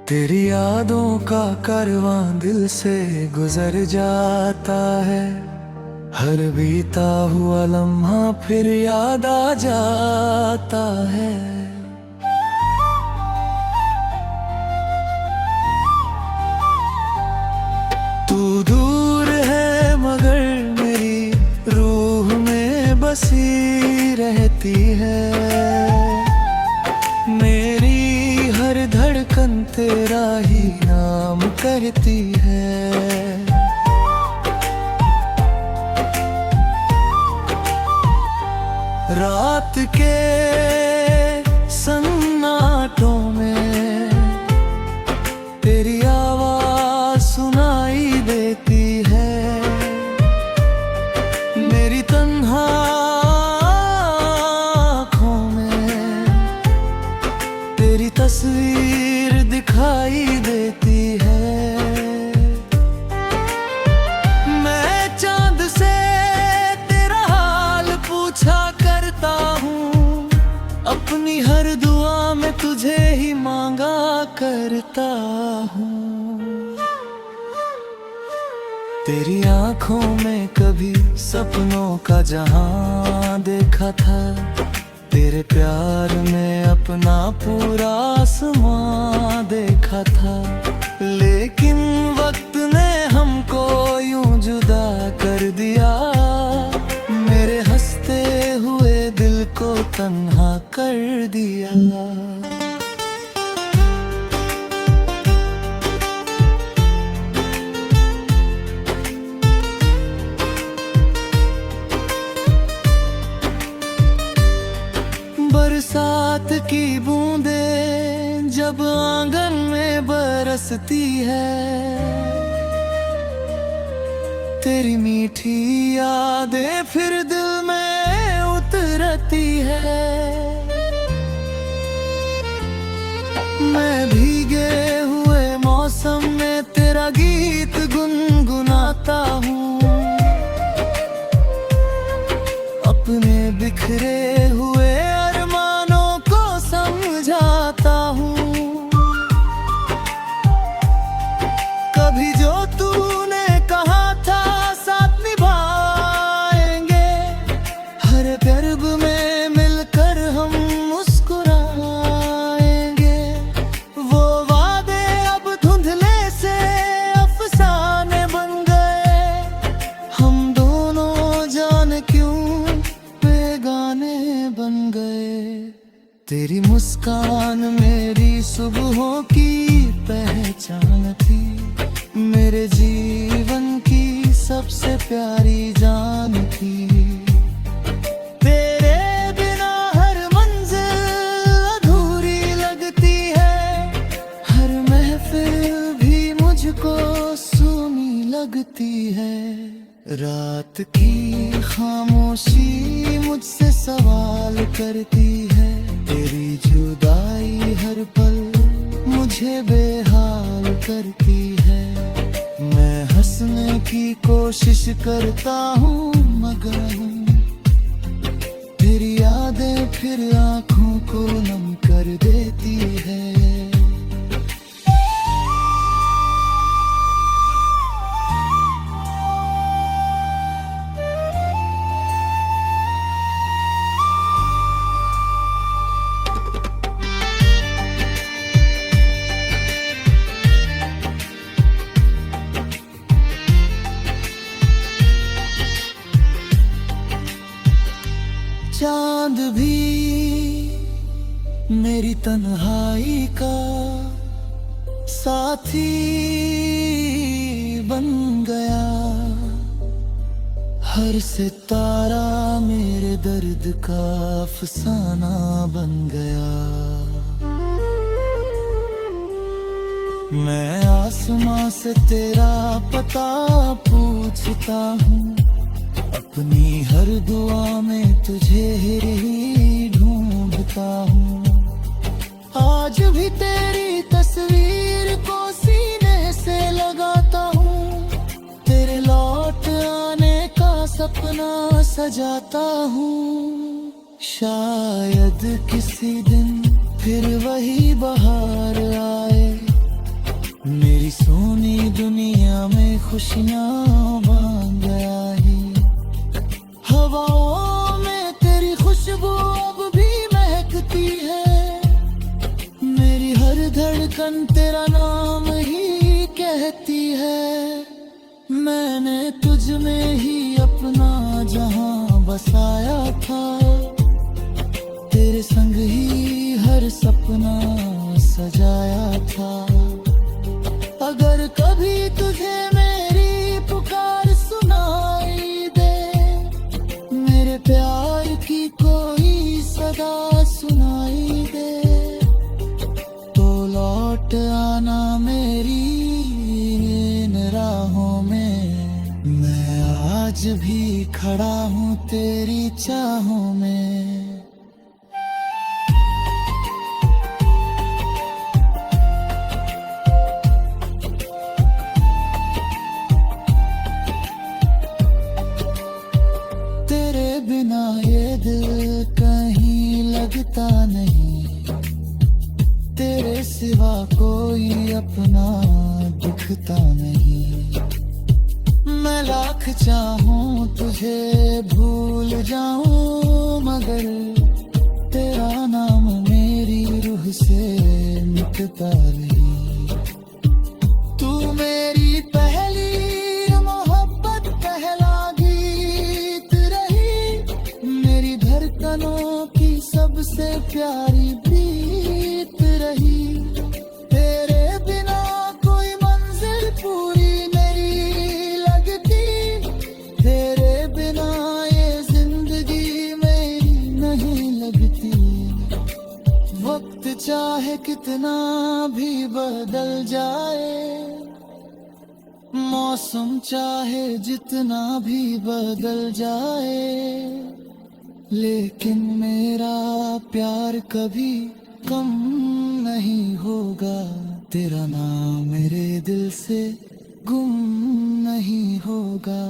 तेरी यादों का कारवां दिल से गुजर जाता है। हर बीता हुआ लम्हा फिर याद आ जाता है। तू दूर है मगर मेरी रूह में बसी रहती है। मेरी हर धड़कन तेरा ही नाम करती है। रात के सन्नाटों में तेरी आवाज सुनाई देती है। मेरी तन्हा आँखों में तेरी तस्वीर दिखाई देती है। मैं चांद से तेरा हाल पूछा करता हूँ। अपनी हर दुआ में तुझे ही मांगा करता हूँ। तेरी आँखों में कभी सपनों का जहां देखा था। तेरे प्यार में अपना पूरा आसमां देखा था। लेकिन वक्त ने हमको यूं जुदा कर दिया। मेरे हंसते हुए दिल को तन्हा कर दिया। बरसात की बूंदें जब आंगन में बरसती है। तेरी मीठी यादें फिर दिल में उतरती है। मैं भीगे हुए मौसम में तेरा गीत गुनगुनाता हूँ। अपने बिखरे हुए अरमानों को समझाता हूँ। कभी जो तूने कहा था साथ निभाएंगे। हर दर्द में मिलकर हम मुस्कुराएंगे। वो वादे अब धुंधले से अफसाने बन गए। हम दोनों जाने क्यों बेगाने बन गए। तेरी मुस्कान मेरी सुबहों की पहचान थी। मेरे जीवन की सबसे प्यारी जान थी। तेरे बिना हर मंजिल अधूरी लगती है। हर महफिल भी मुझको सूनी लगती है। रात की खामोशी मुझसे सवाल करती है। तेरी जुदाई हर पल मुझे बेहाल करती है। मैं हंसने की कोशिश करता हूँ मगर तेरी यादें फिर आँखों को नम कर देती है। चांद भी मेरी तन्हाई का साथी बन गया। हर सितारा मेरे दर्द का अफसाना बन गया। मैं आसमां से तेरा पता पूछता हूँ। अपनी हर दुआ में तुझे ही ढूंढता हूँ। आज भी तेरी तस्वीर को सीने से लगाता हूँ। तेरे लौट आने का सपना सजाता हूँ। शायद किसी दिन फिर वही बहार आए। तेरी सोनी दुनिया में खुशियाँ बांध आई। हवाओं में तेरी खुशबू अब भी महकती है, मेरी हर धड़कन तेरा नाम ही कहती है। मैंने तुझ में ही अपना जहां बसाया था, तेरे संग ही हर सपना सजाया था। अगर कभी तुझे मेरी पुकार सुनाई दे, मेरे प्यार की कोई सदा सुनाई दे, तो लौट आना मेरी इन राहों में। मैं आज भी खड़ा हूँ तेरी चाहों में। बिना ये दिल कहीं लगता नहीं, तेरे सिवा कोई अपना दिखता नहीं। मैं लाख चाहूं तुझे भूल जाऊं, मगर तेरा नाम मेरी रूह से मिटता नहीं। तू मेरी पहली मोहब्बत, पहला गीत रही, मेरी धड़कनों की सबसे प्यारी प्रीत रही। तेरे बिना कोई मंजिल पूरी नहीं लगती, तेरे बिना ये जिंदगी मेरी नहीं लगती। वक्त चाहे कितना भी बदल जाए, मौसम चाहे जितना भी बदल जाए, लेकिन मेरा प्यार कभी कम नहीं होगा। तेरा नाम मेरे दिल से गुम नहीं होगा।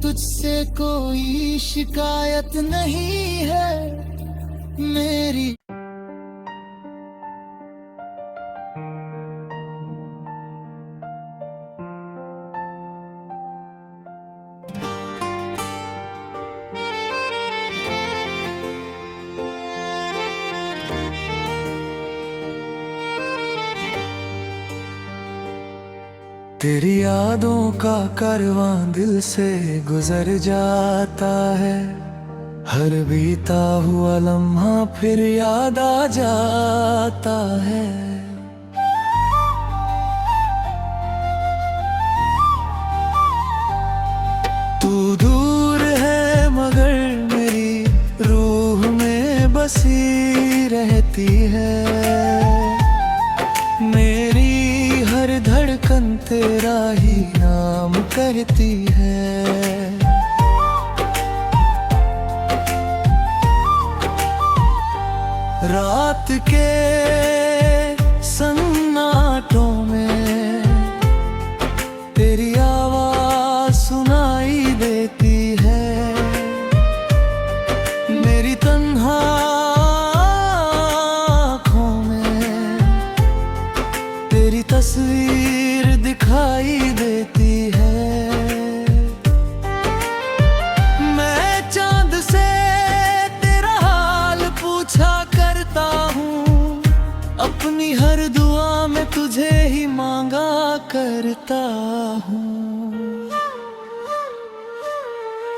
तुझसे कोई शिकायत नहीं है मेरी। तेरी यादों का कारवां दिल से गुजर जाता है, हर बीता हुआ लम्हा फिर याद आ जाता है। तू दूर है मगर मेरी रूह में बसी रहती है, मेरी हर धड़कन तेरा ही नाम कहती है। रात के सन्नाटों में तेरी आवाज सुनाई देती है, मेरी तन्हा आँखों में तेरी तस्वीर दिखाई देती है। मैं चांद से तेरा हाल पूछा करता हूँ, अपनी हर दुआ में तुझे ही मांगा करता हूँ।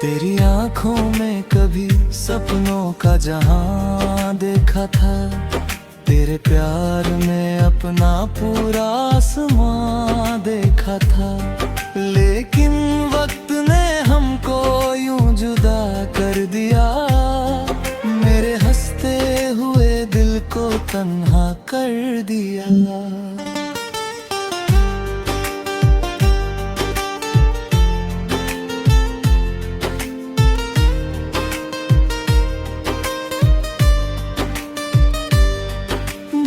तेरी आँखों में कभी सपनों का जहां देखा था, तेरे प्यार में अपना पूरा आसमां देखा था। लेकिन वक्त ने हमको यूं जुदा कर दिया, मेरे हंसते हुए दिल को तन्हा कर दिया।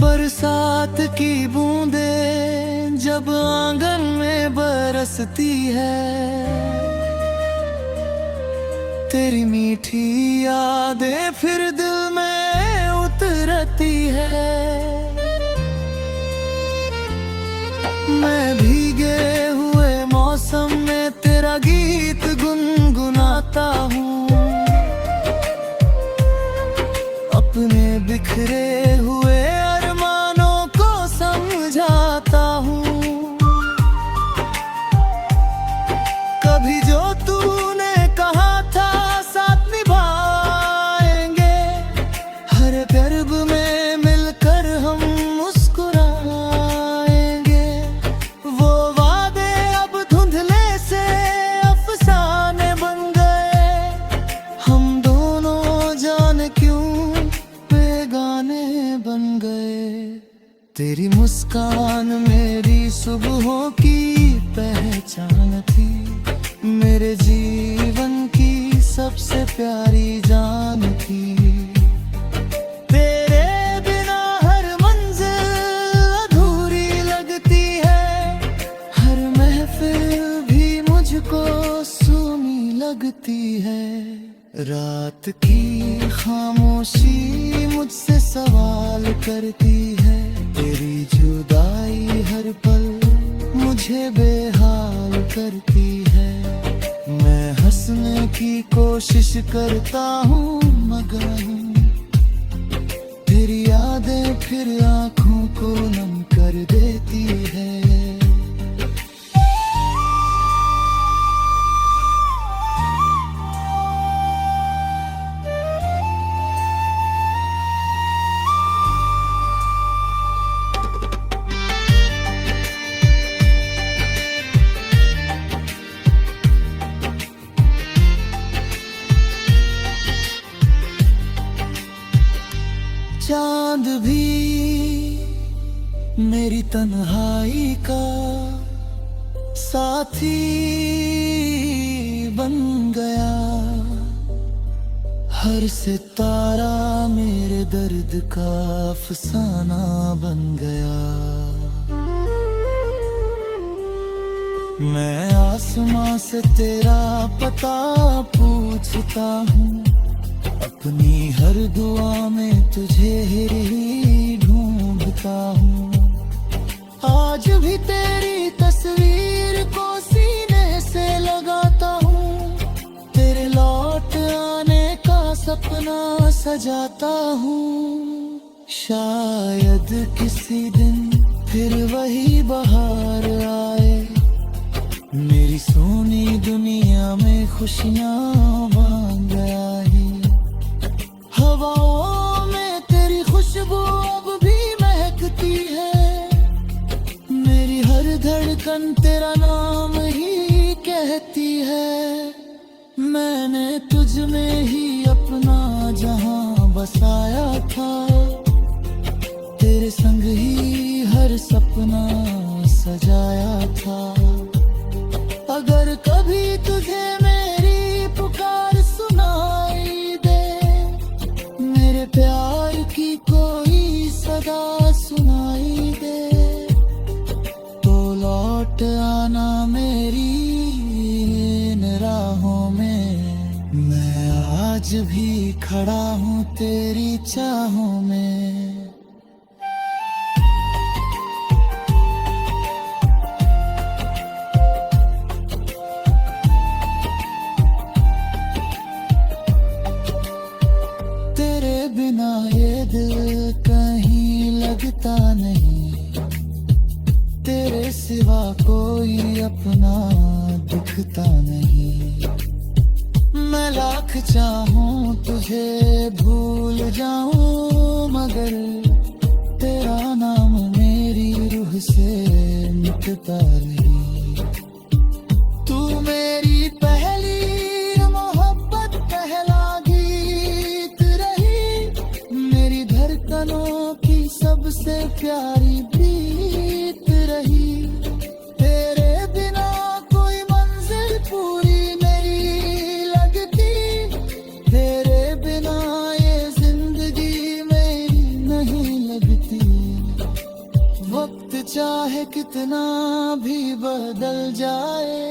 बरसात की बूंदें जब आंगन में बरसती है, तेरी मीठी यादें फिर दिल में उतरती है। मैं भीगे हुए मौसम में तेरा गीत गुनगुनाता हूँ, अपने बिखरे हुए अरमानों को समझाता हूँ। कभी जो तूने कहा था साथ निभाएंगे, हर गर्भ में मिलकर हम मुस्कुराएंगे। वो वादे अब धुंधले से अफसाने बन गए, हम दोनों जाने क्यों बेगाने बन गए। तेरी मुस्कान मेरी सुबहों की पहचान थी, मेरे जीवन की सबसे प्यारी जान थी। तेरे बिना हर मंजिल अधूरी लगती है, हर महफिल भी मुझको सूनी लगती है। रात की खामोशी मुझसे सवाल करती है, तेरी जुदाई हर पल मुझे बेहाल करती है। मैं हंसने की कोशिश करता हूँ मगर तेरी यादें फिर आँखों को नम कर देती है। चांद भी मेरी तन्हाई का साथी बन गया, हर सितारा मेरे दर्द का अफसाना बन गया। मैं आसमां से तेरा पता पूछता हूँ, अपनी हर दुआ में तुझे ही ढूंढता हूँ। आज भी तेरी तस्वीर को सीने से लगाता हूँ, तेरे लौट आने का सपना सजाता हूँ। शायद किसी दिन फिर वही बहार आए, मेरी सोनी दुनिया में खुशियाँ बांध आए। हवाओं में तेरी खुशबू अब भी महकती है, मेरी हर धड़कन तेरा नाम ही कहती है। मैंने तुझ में ही अपना जहां बसाया था, तेरे संग ही हर सपना सजाया था। अगर कभी तुझे मेरी पुकार सुनाई दे, मेरे प्यार की कोई सदा सुनाई दे, तो लौट आना मेरी इन राहों में। मैं आज भी खड़ा हूँ तेरी चाहों में। बिना ये दिल कहीं लगता नहीं, तेरे सिवा कोई अपना दिखता नहीं। मैं लाख चाहूं तुझे भूल जाऊं, मगर तेरा नाम मेरी रूह से मिटता नहीं। तू मेरी पहली मोहब्बत, पहला गीत रही, मेरी धड़कनों की सबसे प्यारी प्रीत रही। तेरे बिना कोई मंजिल पूरी नहीं लगती, तेरे बिना ये जिंदगी मेरी नहीं लगती। वक्त चाहे कितना भी बदल जाए,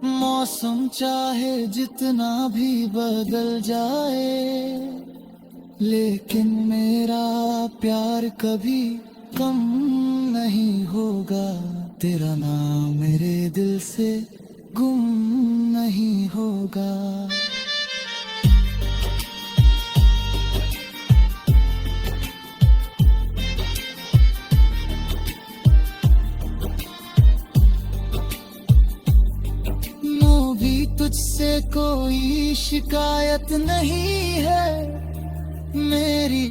मौसम चाहे जितना भी बदल जाए, लेकिन मेरा प्यार कभी कम नहीं होगा। तेरा नाम मेरे दिल से गुम नहीं होगा। तुझसे कोई शिकायत नहीं है मेरी।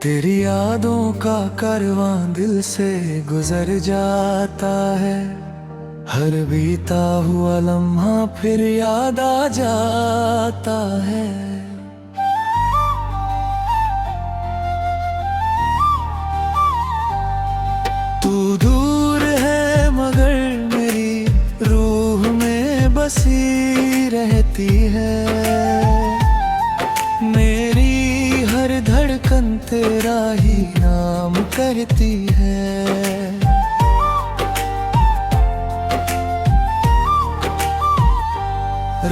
तेरी यादों का कारवां दिल से गुजर जाता है, हर बीता हुआ लम्हा फिर याद आ जाता है। तू दूर है मगर मेरी रूह में बसी रहती है, मेरी हर धड़कन तेरा ही नाम करती है।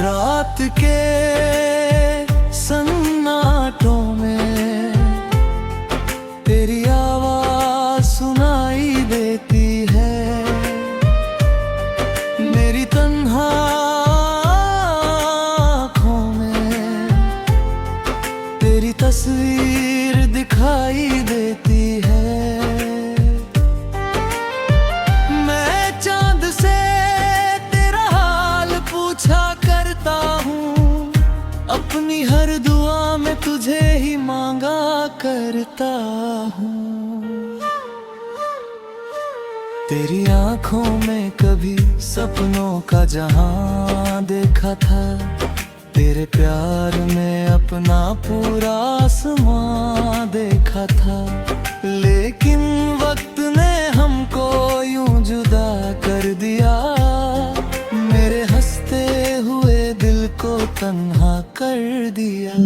रात के सन्नाटों में तेरी आवाज सुनाई देती है, मेरी तन्हा आँखों में तेरी तस्वीर दिखाई देती है। मैं चांद से तेरा हाल पूछा करता हूँ, अपनी हर दुआ में तुझे ही मांगा करता हूँ। तेरी आँखों में कभी सपनों का जहां देखा था, तेरे प्यार में अपना पूरा आसमां देखा था, लेकिन वक्त ने हमको यूं जुदा कर दिया, मेरे हंसते हुए दिल को तन्हा कर दिया।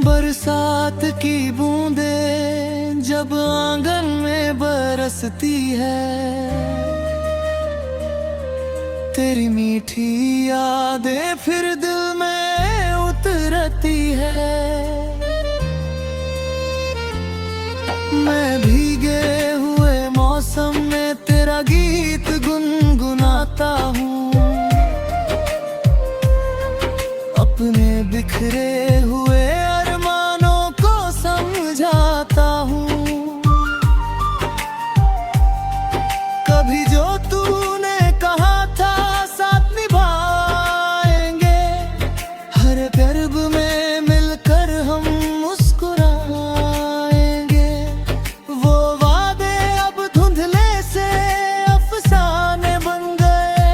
बरसात की बूंदें जब आंगन में बरसती है, तेरी मीठी यादें फिर दिल में उतरती है। मैं भीगे हुए मौसम में तेरा गीत गुनगुनाता हूँ, अपने बिखरे हुए समझाता हूँ। कभी जो तूने कहा था साथ निभाएंगे, हर गर्भ में मिलकर हम मुस्कुराएंगे, वो वादे अब धुंधले से अफसाने बन गए,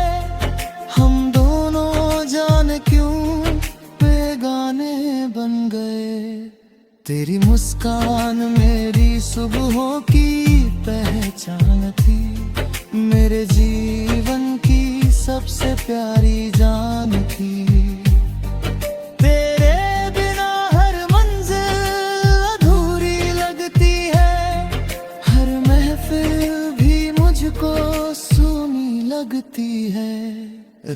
हम दोनों जाने क्यों बेगाने बन गए। तेरी मुस्कान मेरी सुबहों की पहचान थी, मेरे जीवन की सबसे प्यारी जान थी। तेरे बिना हर मंजिल अधूरी लगती है, हर महफिल भी मुझको सूनी लगती है।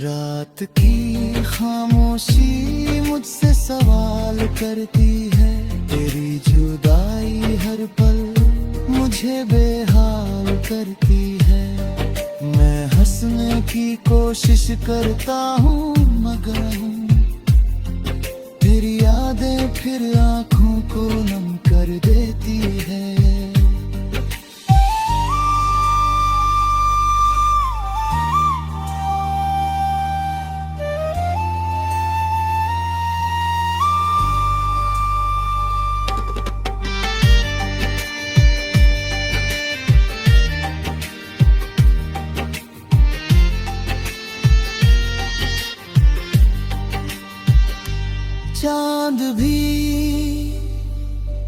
रात की खामोशी मुझसे सवाल करती है, तेरी जुदाई हर पल मुझे बेहाल करती है। मैं हंसने की कोशिश करता हूँ मगर तेरी यादें फिर आँखों को नम कर देती है। चांद भी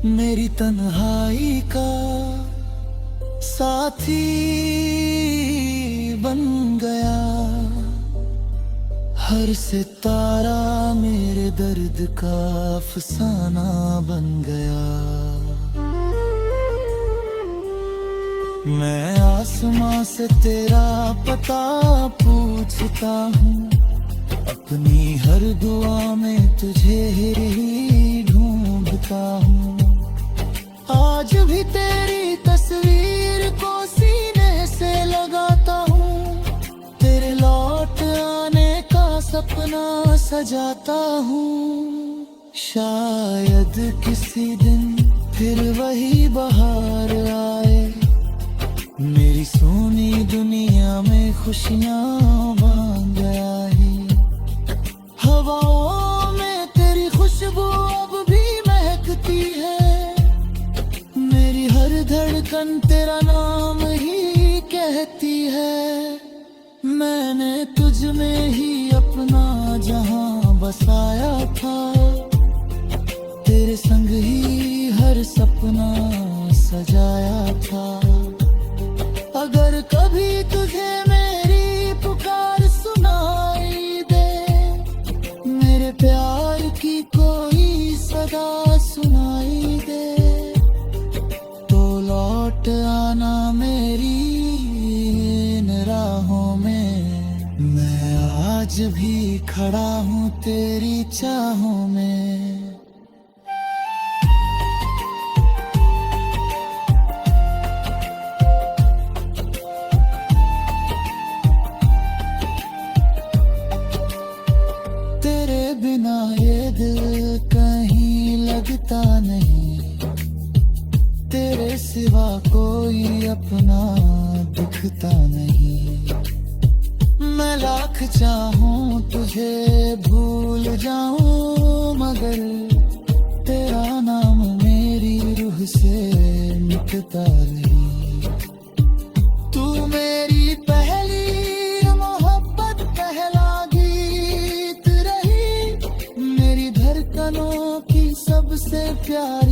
मेरी तन्हाई का साथी बन गया। हर सितारा मेरे दर्द का अफसाना बन गया। मैं आसमां से तेरा पता पूछता हूँ, अपनी हर दुआ में तुझे ही ढूंढता हूँ। आज भी तेरी तस्वीर को सीने से लगाता हूँ, तेरे लौट आने का सपना सजाता हूँ। शायद किसी दिन फिर वही बहार आए, मेरी सोनी दुनिया में खुशियाँ बांध आए। हवाओं में तेरी खुशबू अब भी महकती है, मेरी हर धड़कन तेरा नाम ही कहती है। मैंने तुझ में ही अपना जहां बसाया था, तेरे संग ही हर सपना सजाया था। अगर कभी तुझे मेरी पुकार सुनाई दे, मेरे प्यार की कोई सदा सुनाई दे, तो लौट आना मेरी इन राहों में। मैं आज भी खड़ा हूँ तेरी चाहों में। बिना ये दिल कहीं लगता नहीं, तेरे सिवा कोई अपना दिखता नहीं। मैं लाख चाहूं तुझे भूल जाऊं, मगर तेरा नाम मेरी रूह से मिटता नहीं। तू मेरी पहली मोहब्बत, पहला गीत रही, मेरी धड़कनों की सबसे प्यारी